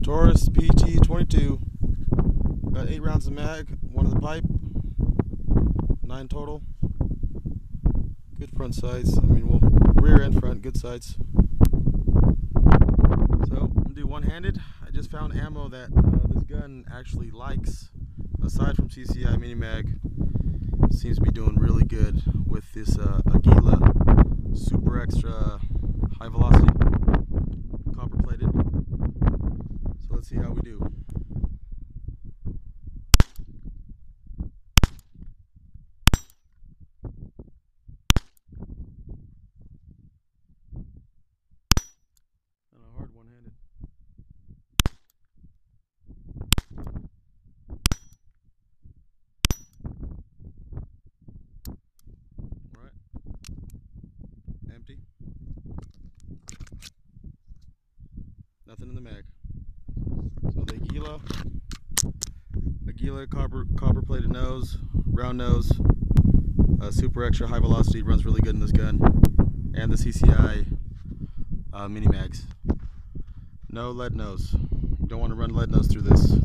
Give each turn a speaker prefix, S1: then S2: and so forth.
S1: Taurus pt-22. Got 8 rounds of mag, 1 in the pipe, 9 total. Good front sights. Rear and front, good sights. So I'm gonna do one-handed. I just found ammo that this gun actually likes. Aside from CCI mini mag, seems to be doing really good with this Aguila super extra high velocity copper plated. So let's see how we do. Kind of hard one-handed. Alright. Empty. Nothing in the mag. So the Aguila copper plated nose, round nose, super extra high velocity, runs really good in this gun, and the CCI mini mags. No lead nose. You don't want to run lead nose through this.